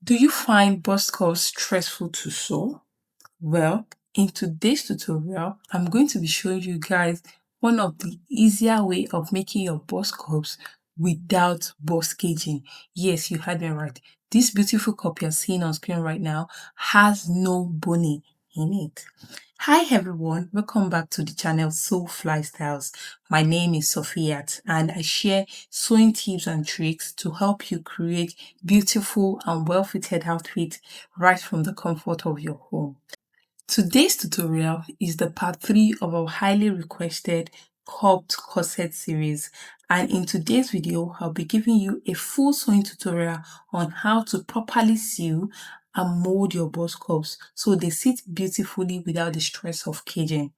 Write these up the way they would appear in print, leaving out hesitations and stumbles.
Do you find bust cuffs stressful to sew? Well, in today's tutorial, I'm going to be showing you guys one of the easier way of making your bust cups without bust caging. Yes, you heard me right. This beautiful cup you're seeing on screen right now has no boning in it. Hi everyone, welcome back to the channel Sew Fly Styles. My name is Sofiyat and I share sewing tips and tricks to help you create beautiful and well-fitted outfits right from the comfort of your home. Today's tutorial is the part 3 of our highly requested Cupped Corset series, and in today's video I'll be giving you a full sewing tutorial on how to properly sew and mold your bust cups so they sit beautifully without the stress of caging.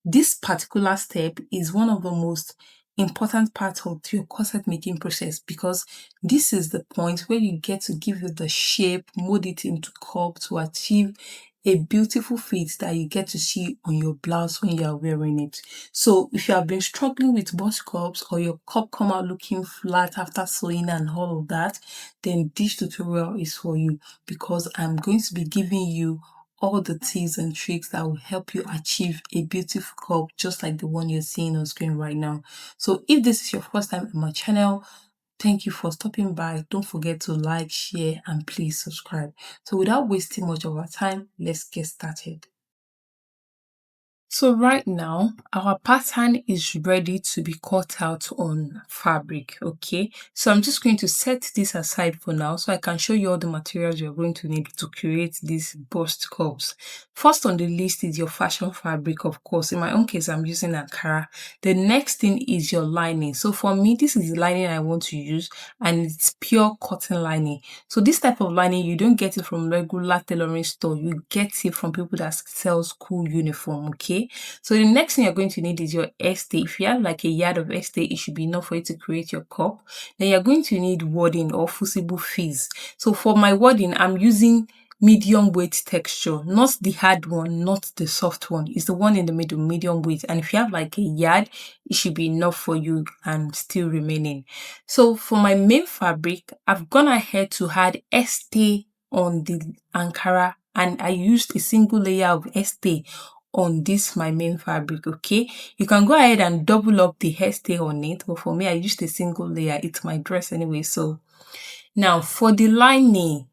This particular step is one of the most important parts of your corset making process because this is the point where you get to give it the shape, mold it into cup to achieve a beautiful fit that you get to see on your blouse when you are wearing it. So if you have been struggling with bust cups or your cup come out looking flat after sewing and all of that, then this tutorial is for you because I'm going to be giving you all the tips and tricks that will help you achieve a beautiful cup just like the one you're seeing on screen right now. So if this is your first time on my channel, thank you for stopping by. Don't forget to like, share, and please subscribe. So without wasting much of our time, let's get started. So right now, our pattern is ready to be cut out on fabric, okay? So I'm just going to set this aside for now so I can show you all the materials you're going to need to create these bust cups. First on the list is your fashion fabric, of course. In my own case, I'm using Ankara. The next thing is your lining. So for me, this is the lining I want to use and it's pure cotton lining. So this type of lining, you don't get it from regular tailoring store. You get it from people that sell school uniform, okay? So the next thing you're going to need is your stay. If you have like a yard of stay, it should be enough for you to create your cup. Then you're going to need wadding or fusible fizz. So for my wadding, I'm using medium weight texture, not the hard one, not the soft one. It's the one in the middle, medium weight. And if you have like a yard, it should be enough for you and still remaining. So for my main fabric, I've gone ahead to add stay on the Ankara and I used a single layer of stay on this my main fabric, okay? You can go ahead and double up the hairstay on it, but for me I used a single layer. It's my dress anyway. So now for the lining,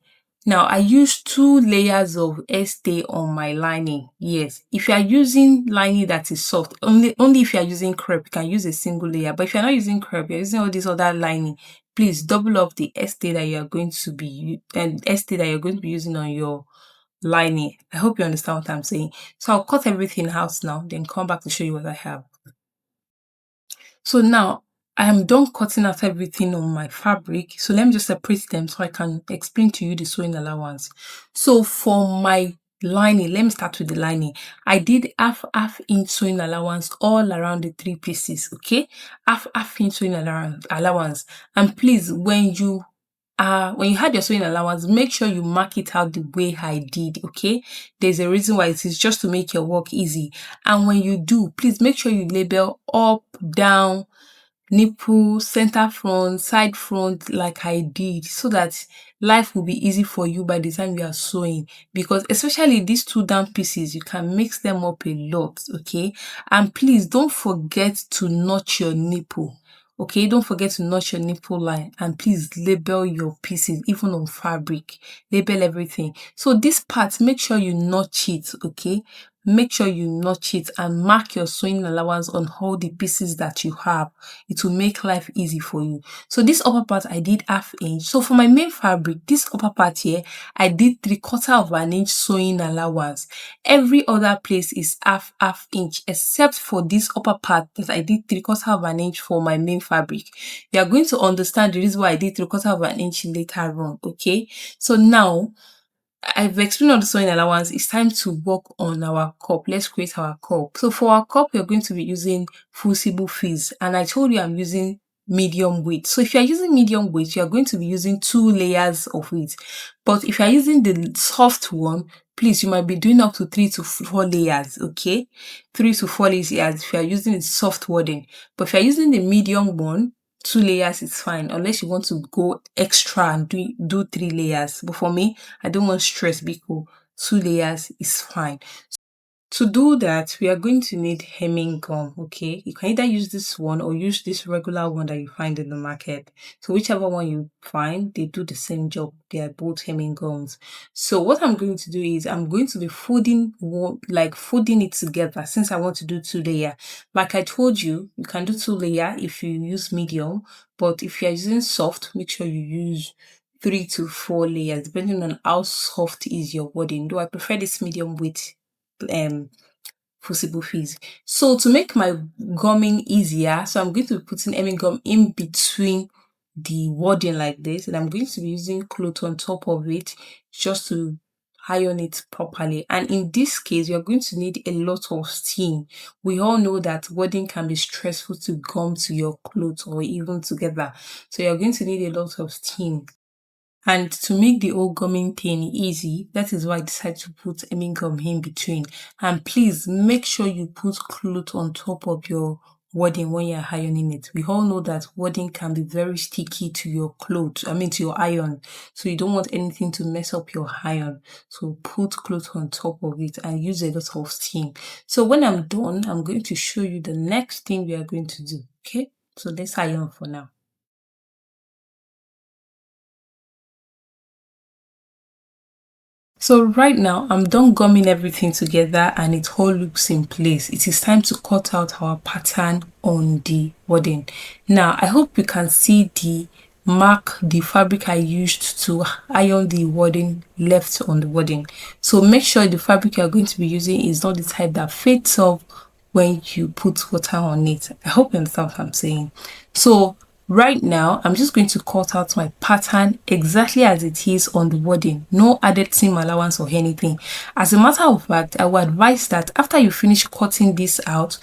now I use 2 layers of stay on my lining. Yes, if you are using lining that is soft, only if you are using crepe, you can use a single layer. But if you're not using crepe, you're using all this other lining, please double up the stay that you are going to be using on your lining. I hope you understand what I'm saying. So I'll cut everything out now, then come back to show you what I have. So now I am done cutting out everything on my fabric. So let me just separate them so I can explain to you the sewing allowance. So for my lining, let me start with the lining. I did half inch sewing allowance all around the 3 pieces, okay? Half inch sewing allowance. And please, when you had your sewing allowance, make sure you mark it out the way I did, okay? There's a reason why it is just to make your work easy. And when you do, please make sure you label up, down, nipple, center front, side front like I did so that life will be easy for you by the time you are sewing, because especially these 2 down pieces, you can mix them up a lot, okay? And please don't forget to notch your nipple. Okay, don't forget to notch your nipple line, and please label your pieces even on fabric. Label everything. So this part, make sure you notch it, okay? Make sure you notch it and mark your sewing allowance on all the pieces that you have. It will make life easy for you. So this upper part I did half inch. So for my main fabric, this upper part here, I did 3/4 of an inch sewing allowance. Every other place is half inch except for this upper part that I did 3/4 of an inch for my main fabric. You are going to understand the reason why I did 3/4 of an inch later on, okay? So now I've explained all the sewing allowance. It's time to work on our cup. Let's create our cup. So for our cup, we're going to be using fusible fizz, and I told you I'm using medium weight. So if you're using medium weight, you're going to be using 2 layers of it. But if you're using the soft one, please, you might be doing up to 3 to 4 layers, okay? 3 to 4 layers if you're using the soft wadding. But if you're using the medium one, 2 layers is fine unless you want to go extra and do 3 layers. But for me, I don't want stress because 2 layers is fine. To do that, we are going to need hemming gum, okay? You can either use this one or use this regular one that you find in the market. So whichever one you find, they do the same job. They are both hemming gums. So what I'm going to do is I'm going to be folding it together since I want to do 2 layer. Like I told you, you can do 2 layer if you use medium, but if you're using soft, make sure you use 3 to 4 layers depending on how soft is your wording. Though I prefer this medium weight um possible fees. So to make my gumming easier, so I'm going to be putting hemming gum in between the wording like this, and I'm going to be using cloth on top of it just to iron it properly. And in this case, you're going to need a lot of steam. We all know that wording can be stressful to gum to your clothes or even together. So you're going to need a lot of steam. And to make the whole gumming thing easy, that is why I decided to put hemming gum in between. And please make sure you put cloth on top of your wadding when you're ironing it. We all know that wadding can be very sticky to your clothes, to your iron. So you don't want anything to mess up your iron. So put cloth on top of it and use a lot of steam. So when I'm done, I'm going to show you the next thing we are going to do. Okay? So let's iron for now. So right now, I'm done gumming everything together and it all looks in place. It is time to cut out our pattern on the wording. Now, I hope you can see the fabric I used to iron the wording left on the wording. So make sure the fabric you're going to be using is not the type that fades off when you put water on it. I hope you understand what I'm saying. So right now, I'm just going to cut out my pattern exactly as it is on the wording. No added seam allowance or anything. As a matter of fact, I would advise that after you finish cutting this out,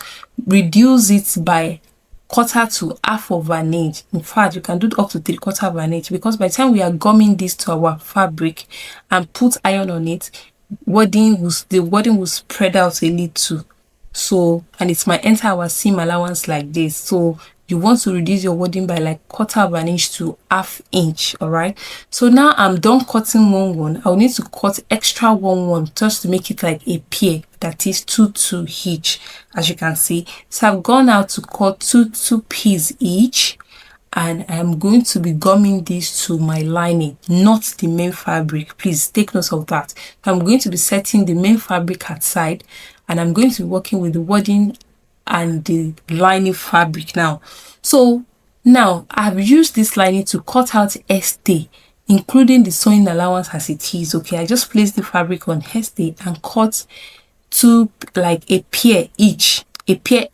reduce it by quarter to half of an inch. In fact, you can do up to 3/4 of an inch because by the time we are gumming this to our fabric and put iron on it, the wording will spread out a little. So, and it might enter our seam allowance like this. So you want to reduce your wording by like quarter of an inch to half inch. All right. So now I'm done cutting one. I'll need to cut extra one just to make it like a pair, that is 2 each, as you can see. So I've gone out to cut two pieces each, and I'm going to be gumming this to my lining, not the main fabric. Please take note of that. I'm going to be setting the main fabric aside, and I'm going to be working with the wording and the lining fabric now. So now I've used this lining to cut out stay, including the sewing allowance as it is. Okay, I just placed the fabric on stay and cut two, like a pair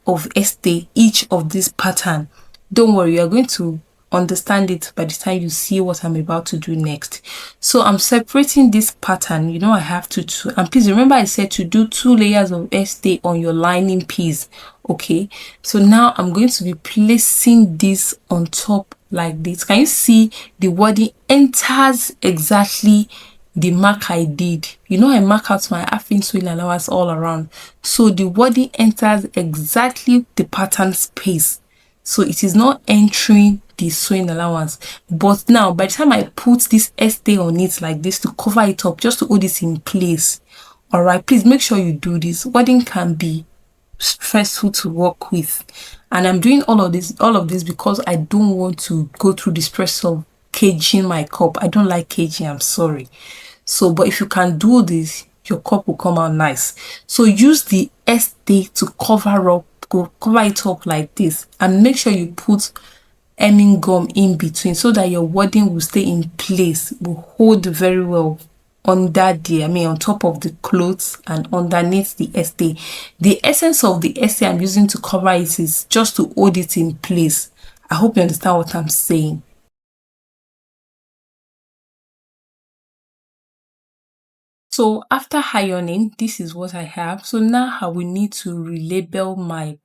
of stay each of this pattern. Don't worry, you're going to understand it by the time you see what I'm about to do next. So I'm separating this pattern. You know I have to two, and please remember I said to do 2 layers of stay on your lining piece. Okay, so now I'm going to be placing this on top like this. Can you see the wording enters exactly the mark I did? You know I mark out my half-inch sewing allowance all around, so the wording enters exactly the pattern space. So it is not entering the sewing allowance. But now by the time I put this stay on it like this to cover it up, just to hold it in place, all right, please make sure you do this. Wording can be stressful to work with, and I'm doing all of this because I don't want to go through the stress of caging my cup. I don't like caging, I'm sorry. So but if you can do this, your cup will come out nice. So use the stay to cover it up like this, and make sure you put hemming gum in between so that your wording will stay in place, will hold very well under on top of the clothes and underneath the stay. The essence of the stay I'm using to cover it is just to hold it in place. I hope you understand what I'm saying. So after ironing, this is what I have. So now I will need to relabel my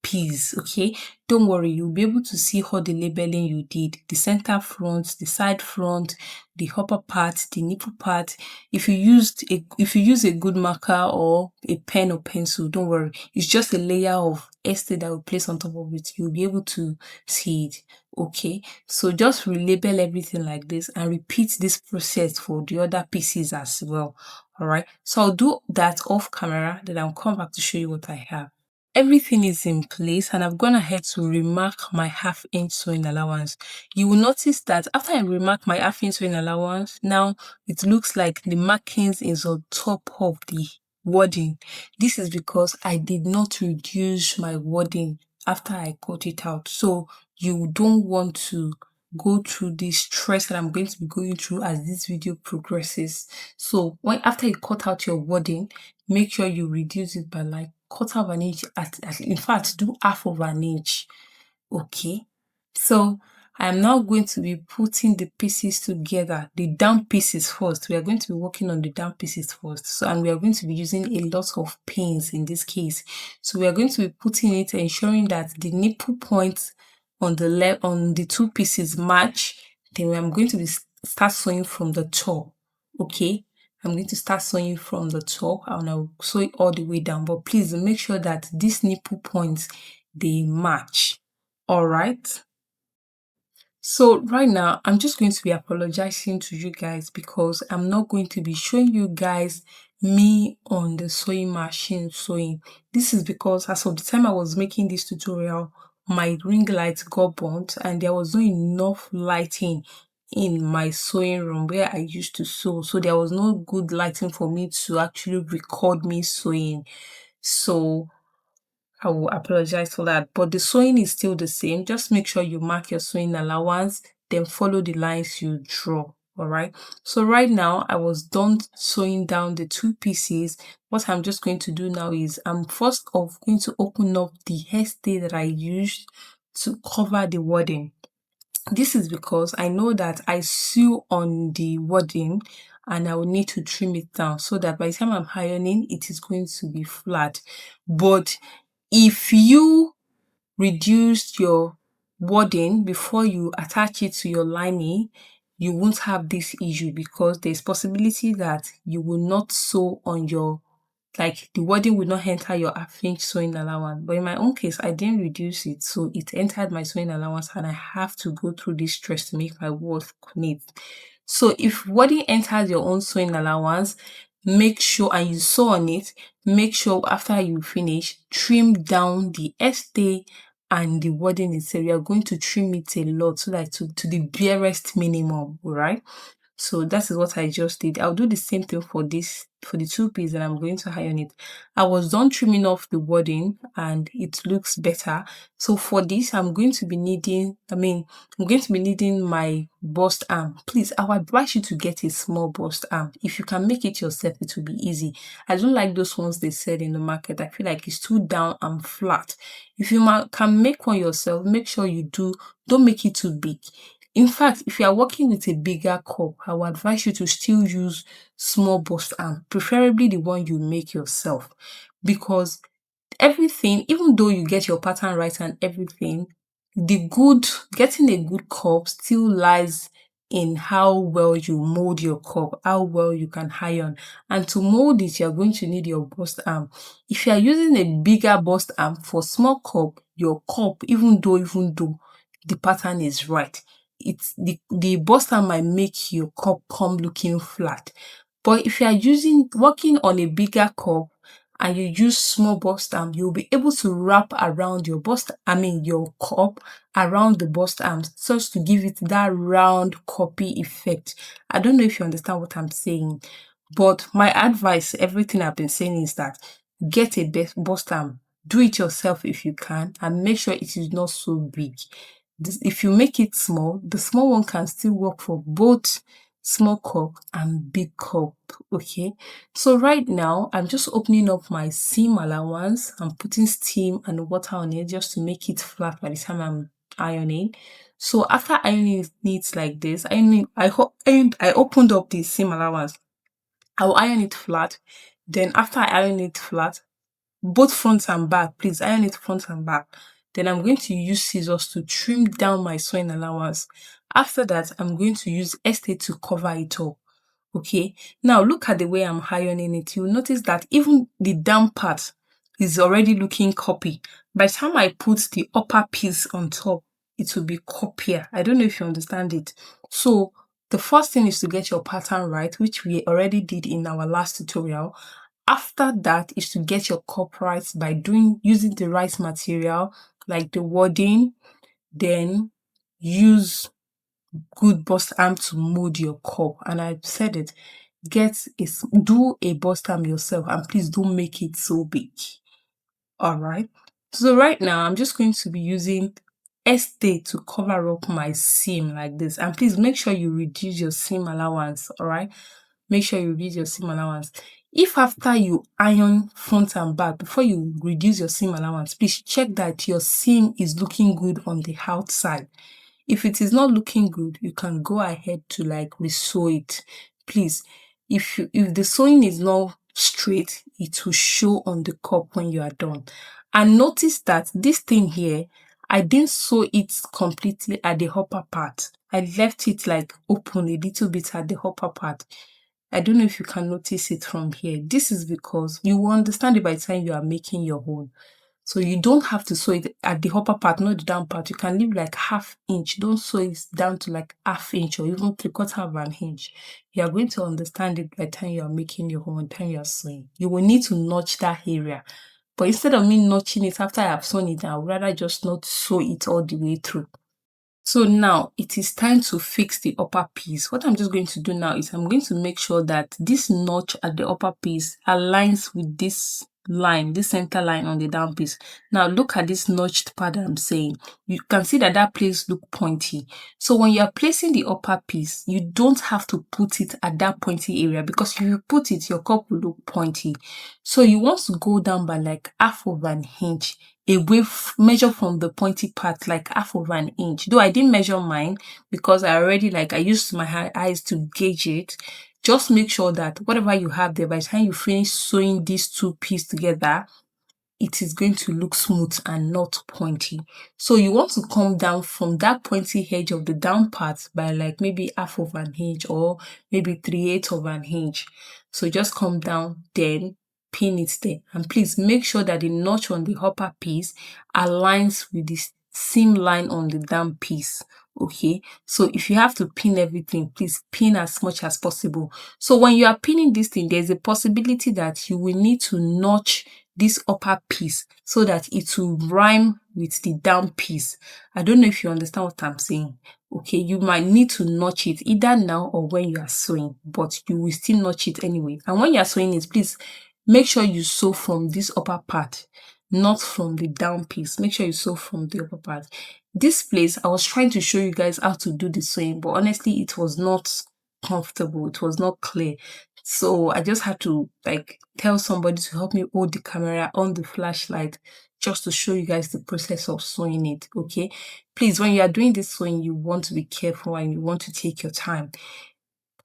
piece. Okay, don't worry, you'll be able to see all the labeling you did: the center front, the side front, the upper part, the nipple part. If you use a good marker or a pen or pencil, don't worry, it's just a layer of estate that will place on top of it. You'll be able to see it. Okay, so just relabel everything like this and repeat this process for the other pieces as well. All right, so I'll do that off camera, then I'll come back to show you what I have. Everything is in place and I've gone ahead to remark my half-inch sewing allowance. You will notice that after I remark my half-inch sewing allowance, now it looks like the markings is on top of the wording. This is because I did not reduce my wording after I cut it out. So you don't want to go through the stress that I'm going to be going through as this video progresses. So after you cut out your wording, make sure you reduce it by like quarter of an inch, in fact do half of an inch. Okay, so I'm now going to be putting the pieces together, the down pieces first. We are going to be working on the down pieces first. So, and we are going to be using a lot of pins in this case. So we are going to be putting it, ensuring that the nipple points on the left, on the two pieces match. Then I'm going to be start sewing from the top. Okay, I'm going to start sewing from the top and I'll sew it all the way down. But please make sure that these nipple points, they match. All right. So right now, I'm just going to be apologizing to you guys because I'm not going to be showing you guys me on the sewing machine sewing. This is because as of the time I was making this tutorial, my ring light got burnt and there was not enough lighting in my sewing room where I used to sew. So there was no good lighting for me to actually record me sewing. So I will apologize for that, but the sewing is still the same. Just make sure you mark your sewing allowance, then follow the lines you draw. All right. So right now I was done sewing down the two pieces. What I'm just going to do now is I'm first off going to open up the hairstay that I used to cover the wording. This is because I know that I sew on the wording and I will need to trim it down so that by the time I'm ironing, it is going to be flat. But if you reduce your wording before you attach it to your lining, you won't have this issue because there's possibility that you will not sew on your, like the wording will not enter your half-inch sewing allowance. But in my own case, I didn't reduce it, so it entered my sewing allowance and I have to go through this stress to make my work neat. So if wording enters your own sewing allowance, make sure, and you sew on it, make sure after you finish, trim down the stay and the wording itself. You are going to trim it a lot so that to the barest minimum, right? So that is what I just did. I'll do the same thing for this, for the two pieces, and I'm going to iron it. I was done trimming off the wording and it looks better. So for this, I'm going to be needing, I'm going to be needing my bust arm. Please, I would advise you to get a small bust arm. If you can make it yourself, it will be easy. I don't like those ones they sell in the market. I feel like it's too down and flat. If you can make one yourself, make sure you don't make it too big. In fact, if you are working with a bigger cup, I would advise you to still use small bust arm, preferably the one you make yourself, because everything, even though you get your pattern right and everything, getting a good cup still lies in how well you mold your cup, how well you can iron. And to mold it, you're going to need your bust arm. If you are using a bigger bust arm for small cup, your cup, even though the pattern is right, it's the bust arm might make your cup come looking flat. But if you are working on a bigger cup and you use small bust arm, you'll be able to wrap around your your cup around the bust arm so as to give it that round cuppy effect. I don't know if you understand what I'm saying, but my advice, everything I've been saying is that get a bust arm, do it yourself if you can, and make sure it is not so big. If you make it small, the small one can still work for both small cup and big cup. Okay, so right now I'm just opening up my seam allowance. I'm putting steam and water on it just to make it flat by the time I'm ironing. So after ironing it like this, I opened up the seam allowance. I'll iron it flat. Then after I iron it flat, both front and back. Please iron it front and back. Then I'm going to use scissors to trim down my sewing allowance. After that, I'm going to use Estee to cover it up. Okay, now look at the way I'm ironing it. You'll notice that even the down part is already looking copy. By the time I put the upper piece on top, it will be coppier. I don't know if you understand it. So the first thing is to get your pattern right, which we already did in our last tutorial. After that is to get your cup right by using the right material, like the wording, then use good bust arm to mold your cup. And I've said it, do a bust arm yourself, and please don't make it so big. All right. So right now I'm just going to be using Estee to cover up my seam like this. And please make sure you reduce your seam allowance. All right. Make sure you reduce your seam allowance. If after you iron front and back, before you reduce your seam allowance, please check that your seam is looking good on the outside. If it is not looking good, you can go ahead to like re-sew it. Please, if the sewing is not straight, it will show on the cup when you are done. And notice that this thing here, I didn't sew it completely at the upper part. I left it like open a little bit at the upper part. I don't know if you can notice it from here. This is because you will understand it by the time you are making your own. So you don't have to sew it at the upper part, not the down part. You can leave like ½ inch. Don't sew it down to like ½ inch or even 3/4 of an inch. You are going to understand it by the time you are making your own, time you are sewing. You will need to notch that area. But instead of me notching it after I have sewn it, I would rather just not sew it all the way through. So now it is time to fix the upper piece. What I'm just going to do now is I'm going to make sure that this notch at the upper piece aligns with this line, this center line on the down piece. Now look at this notched part that I'm saying. You can see that that place look pointy. So when you are placing the upper piece, you don't have to put it at that pointy area, because if you put it, your cup will look pointy. So you want to go down by like ½ of an inch away, measure from the pointy part like ½ of an inch. Though I didn't measure mine because I used my eyes to gauge it. Just make sure that whatever you have there, by the time you finish sewing these two pieces together, it is going to look smooth and not pointy. So you want to come down from that pointy edge of the down part by like maybe ½ of an inch or maybe 3/8 of an inch. So just come down, then pin it there. And please make sure that the notch on the upper piece aligns with the seam line on the down piece. Okay, so if you have to pin everything, please pin as much as possible. So when you are pinning this thing, there's a possibility that you will need to notch this upper piece so that it will rhyme with the down piece. I don't know if you understand what I'm saying. Okay, you might need to notch it either now or when you are sewing, but you will still notch it anyway. And when you are sewing it, please make sure you sew from this upper part, not from the down piece. Make sure you sew from the upper part. This place, I was trying to show you guys how to do the sewing, but honestly, it was not comfortable. It was not clear. So I just had to like tell somebody to help me hold the camera on the flashlight just to show you guys the process of sewing it. Okay, please, when you are doing this sewing, you want to be careful and you want to take your time.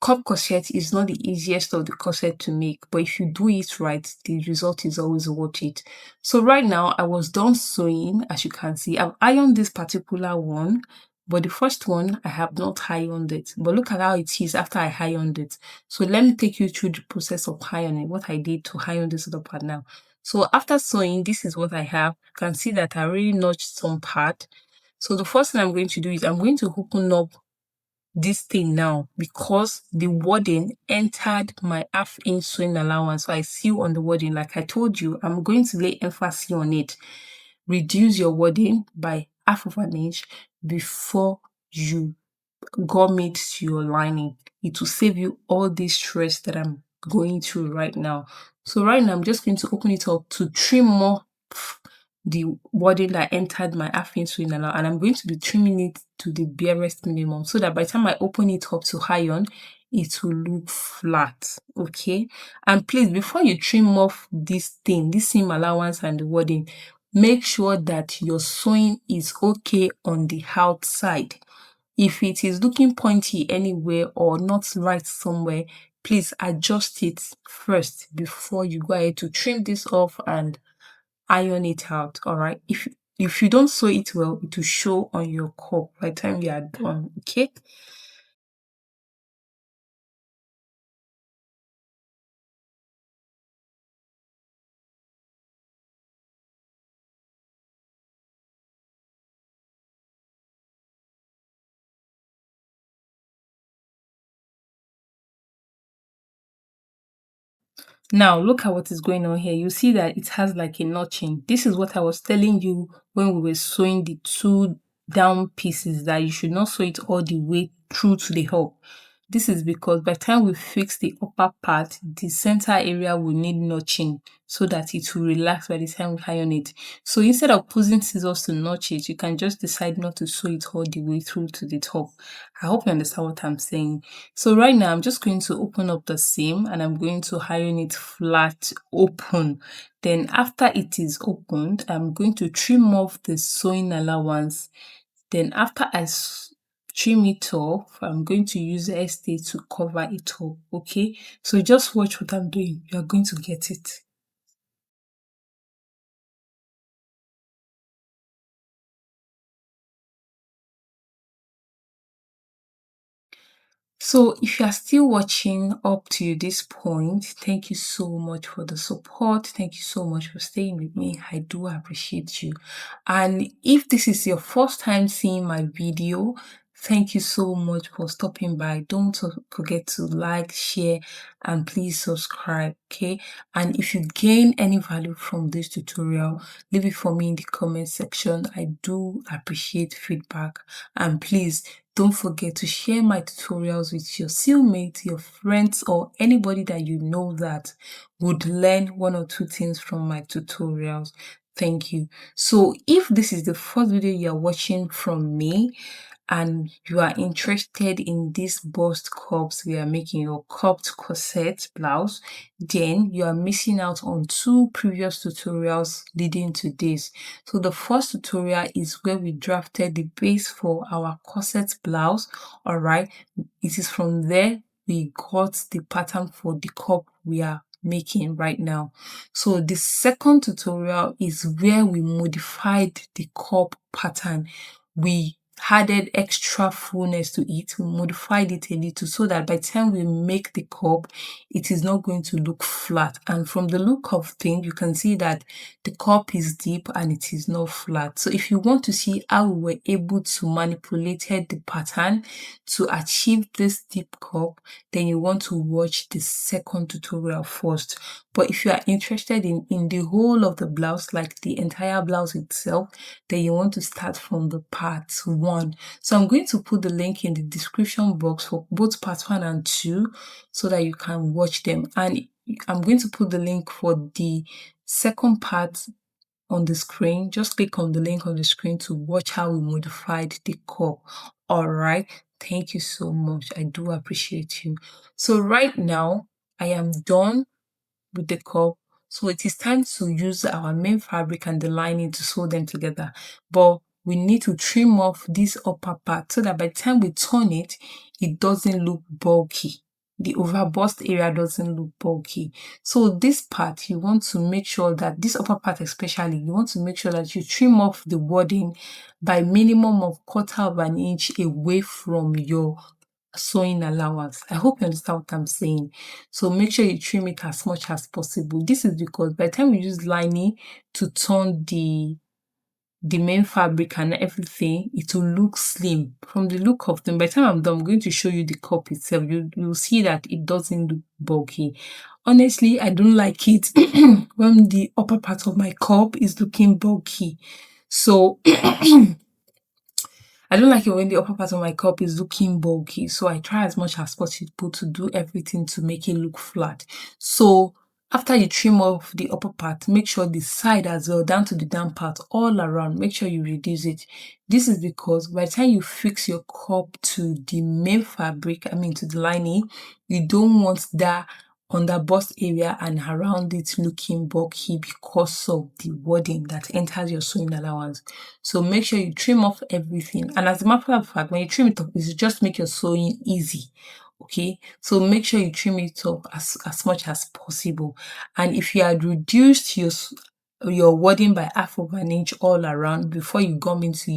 Cup corset is not the easiest of the corset to make, but if you do it right, the result is always worth it. So right now, I was done sewing. As you can see, I've ironed this particular one, but the first one, I have not ironed it. But look at how it is after I ironed it. So let me take you through the process of ironing, what I did to iron this other part now. So after sewing, this is what I have. You can see that I already notched some part. So the first thing I'm going to do is I'm going to open up this thing now, because the wording entered my ½ inch sewing allowance. So I sew on the wording. Like I told you, I'm going to lay emphasis on it. Reduce your wording by ½ of an inch before you gummet your lining. It will save you all this stress that I'm going through right now. So right now I'm just going to open it up to trim more the wording that entered my ½ inch sewing allowance, and I'm going to be trimming it to the barest minimum so that by the time I open it up to iron, it will look flat. Okay, and please, before you trim off this thing, this seam allowance and the wording, make sure that your sewing is okay on the outside. If it is looking pointy anywhere or not right somewhere, please adjust it first before you go ahead to trim this off and iron it out. All right. If you don't sew it well, it will show on your cup by the time you are done. Okay. Now look at what is going on here. You see that it has like a notching. This is what I was telling you when we were sewing the two down pieces, that you should not sew it all the way through to the up. This is because by the time we fix the upper part, the center area will need notching so that it will relax by the time we iron it. So instead of using scissors to notch it, you can just decide not to sew it all the way through to the top. I hope you understand what I'm saying. So right now I'm just going to open up the seam and I'm going to iron it flat open. Then after it is opened, I'm going to trim off the sewing allowance. Then after trim it off, I'm going to use the stay to cover it up. Okay, so just watch what I'm doing. You're going to get it. So if you are still watching up to this point, thank you so much for the support. Thank you so much for staying with me. I do appreciate you. And if this is your first time seeing my video, thank you so much for stopping by. Don't forget to like, share, and please subscribe. Okay. And if you gain any value from this tutorial, leave it for me in the comment section. I do appreciate feedback. And please don't forget to share my tutorials with your cellmates, your friends, or anybody that you know that would learn one or two things from my tutorials. Thank you. So if this is the first video you're watching from me, and you are interested in this bust cups we are making, your cupped corset blouse, then you are missing out on two previous tutorials leading to this. So the first tutorial is where we drafted the base for our corset blouse. All right, it is from there we got the pattern for the cup we are making right now. So the second tutorial is where we modified the cup pattern. We added extra fullness to it. We modified it a little so that by the time we make the cup, it is not going to look flat. And from the look of things, you can see that the cup is deep and it is not flat. So if you want to see how we were able to manipulate the pattern to achieve this deep cup, then you want to watch the second tutorial first. But if you are interested in the whole of the blouse, like the entire blouse itself, then you want to start from the part 1. So I'm going to put the link in the description box for both part 1 and 2 so that you can watch them. And I'm going to put the link for the second part on the screen. Just click on the link on the screen to watch how we modified the cup. All right. Thank you so much. I do appreciate you. So right now, I am done with the cup. So it is time to use our main fabric and the lining to sew them together. But we need to trim off this upper part so that by the time we turn it, it doesn't look bulky. The overbust area doesn't look bulky. So this part, you want to make sure that this upper part especially, you want to make sure that you trim off the wording by minimum of 1/4 inch away from your sewing allowance. I hope you understand what I'm saying. So make sure you trim it as much as possible. This is because by the time we use lining to turn the main fabric and everything, it will look slim. From the look of them, by the time I'm done, I'm going to show you the cup itself. You'll see that it doesn't look bulky. Honestly, I don't like it when the upper part of my cup is looking bulky. So I don't like it when the upper part of my cup is looking bulky, so I try as much as possible to do everything to make it look flat. So after you trim off the upper part, make sure the side as well, down to the down part, all around, make sure you reduce it. This is because by the time you fix your cup to the main fabric, I mean to the lining, you don't want that on the bust area and around it looking bulky because of the wording that enters your sewing allowance. So make sure you trim off everything. And as a matter of fact, when you trim it off, it just make your sewing easy. Okay, so make sure you trim it up as much as possible. And if you had reduced your wadding by half of an inch all around before you gum into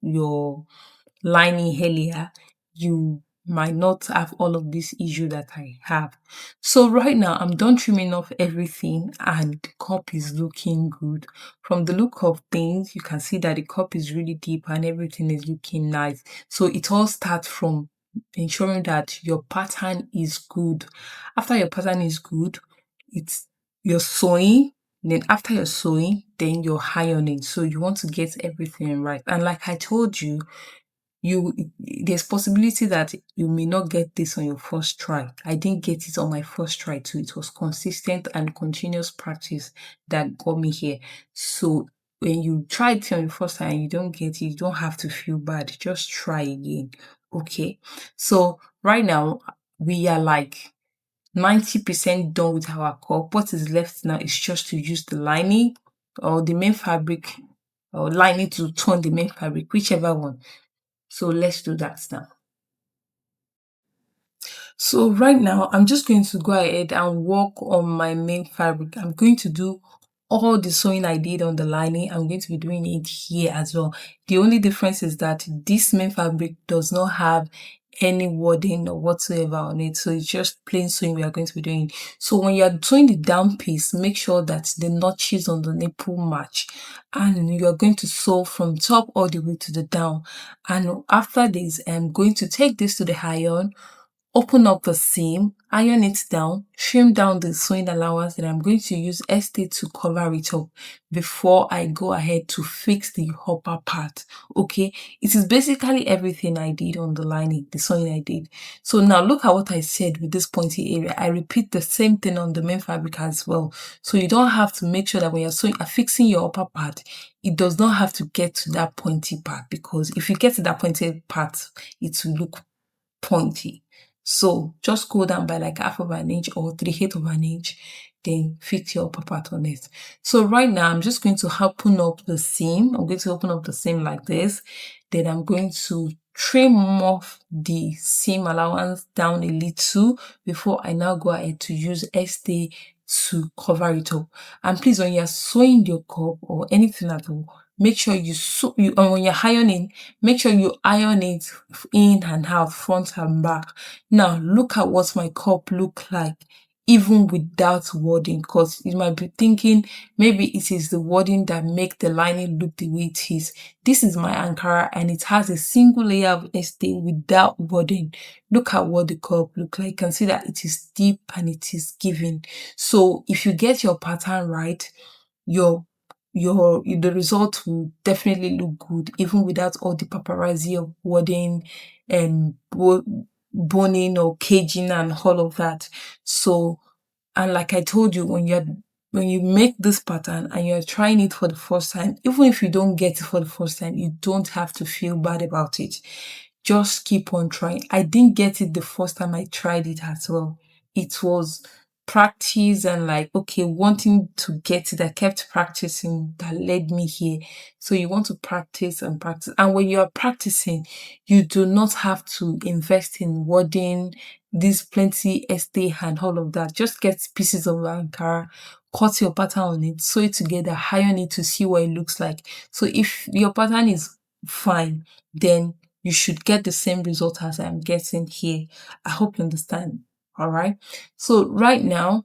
your lining earlier, you might not have all of this issue that I have. So right now I'm done trimming off everything and the cup is looking good. From the look of things, you can see that the cup is really deep and everything is looking nice. So it all starts from ensuring that your pattern is good. After your pattern is good, it's you're sewing. Then after you're sewing, then you're ironing. So you want to get everything right. And like I told you, you there's possibility that you may not get this on your first try. I didn't get it on my first try too. It was consistent and continuous practice that got me here. So when you try it on your first time and you don't get it, you don't have to feel bad. Just try again. Okay. So right now we are like 90% done with our cup. What is left now is just to use the lining or the main fabric or lining to turn the main fabric, whichever one. So let's do that now. So right now, I'm just going to go ahead and work on my main fabric. I'm going to do all the sewing I did on the lining. I'm going to be doing it here as well. The only difference is that this main fabric does not have any wording or whatsoever on it. So it's just plain sewing we are going to be doing. So when you're sewing the down piece, make sure that the notches on the nipple match. And you're going to sew from top all the way to the down. And after this, I'm going to take this to the iron, open up the seam, iron it down, trim down the sewing allowance, and I'm going to use Estee to cover it up before I go ahead to fix the upper part. Okay, it is basically everything I did on the lining, the sewing I did. So now look at what I said with this pointy area. I repeat the same thing on the main fabric as well. So you don't have to make sure that when you're sewing, fixing your upper part, it does not have to get to that pointy part, because if you get to that pointy part, it will look pointy. So just go down by like half of an inch or 3/8 of an inch, then fit your upper part on it. So right now I'm just going to open up the seam. I'm going to open up the seam like this. Then I'm going to trim off the seam allowance down a little before I now go ahead to use Estee to cover it up. And please, when you're sewing your cup or anything at all, make sure you sew you and when you're ironing, make sure you iron it in and out, front and back. Now look at what my cup look like even without wording, because you might be thinking maybe it is the wording that make the lining look the way it is. This is my Ankara and it has a single layer of Estee without wording. Look at what the cup look like. You can see that it is deep and it is giving. So if you get your pattern right, your the result will definitely look good even without all the paparazzi of wording and boning or caging and all of that. So, and like I told you, when you make this pattern and you're trying it for the first time, even if you don't get it for the first time, you don't have to feel bad about it. Just keep on trying. I didn't get it the first time I tried it as well. It was practice and like, okay, wanting to get it. I kept practicing that led me here. So you want to practice and practice. And when you are practicing, you do not have to invest in wording, this plenty Estee and all of that. Just get pieces of Ankara, cut your pattern on it, sew it together, iron it to see what it looks like. So if your pattern is fine, then you should get the same result as I'm getting here. I hope you understand. All right. So right now,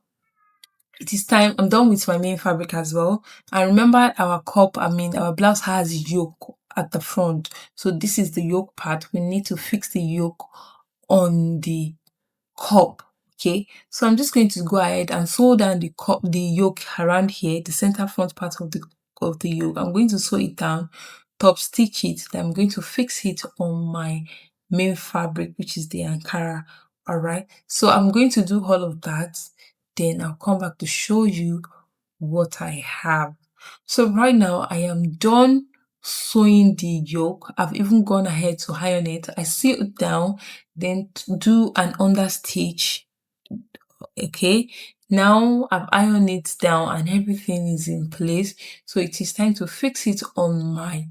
it is time. I'm done with my main fabric as well. And remember our cup, our blouse has yoke at the front. So this is the yoke part. We need to fix the yoke on the cup. Okay, so I'm just going to go ahead and sew down the yoke around here, the center front part of the yoke. I'm going to sew it down, top stitch it, then I'm going to fix it on my main fabric, which is the Ankara. All right, so I'm going to do all of that, then I'll come back to show you what I have. So right now I am done sewing the yoke. I've even gone ahead to iron it. I sew it down, then do an under stitch. Okay, now I've ironed it down and everything is in place. So it is time to fix it on my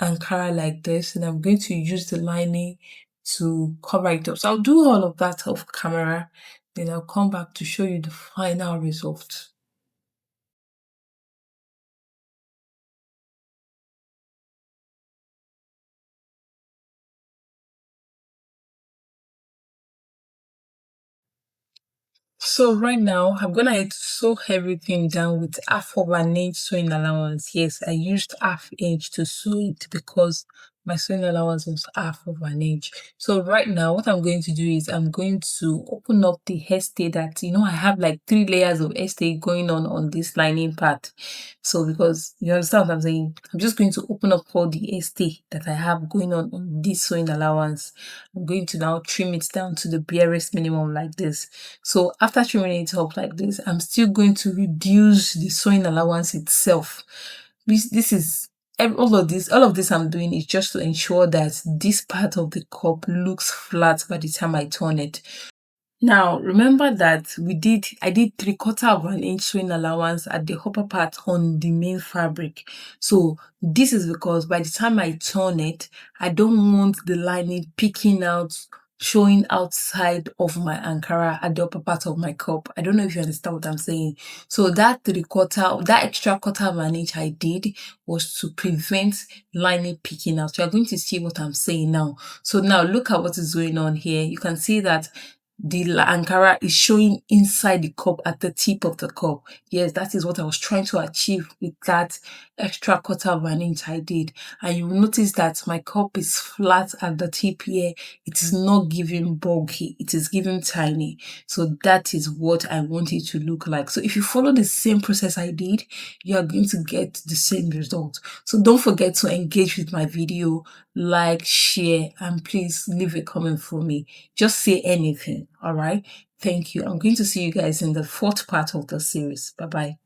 Ankara like this, and I'm going to use the lining to cover it up. So I'll do all of that off camera, then I'll come back to show you the final result. So right now, I'm gonna sew everything down with half of an inch sewing allowance. Yes, I used half inch to sew it because my sewing allowance was half of an inch. So right now, what I'm going to do is I'm going to open up the hairstay that, I have like 3 layers of hairstay going on this lining part. So because you understand what I'm saying, I'm just going to open up all the hairstay that I have going on this sewing allowance. I'm going to now trim it down to the barest minimum like this. So after trimming it up like this, I'm still going to reduce the sewing allowance itself. This is all of this I'm doing is just to ensure that this part of the cup looks flat by the time I turn it. Now, remember that I did 3/4 of an inch sewing allowance at the upper part on the main fabric. So this is because by the time I turn it, I don't want the lining peeking out, showing outside of my Ankara at the upper part of my cup. I don't know if you understand what I'm saying. So that extra 1/4 of an inch I did was to prevent lining peeking out. You're going to see what I'm saying now. So now look at what is going on here. You can see that the Ankara is showing inside the cup at the tip of the cup. Yes, that is what I was trying to achieve with that extra 1/4 of an inch I did. And you will notice that my cup is flat at the tip here. It is not giving bulky, it is giving tiny. So that is what I want it to look like. So if you follow the same process I did, you are going to get the same result. So don't forget to engage with my video, like, share, and please leave a comment for me. Just say anything. All right. Thank you. I'm going to see you guys in the fourth part of the series. Bye bye.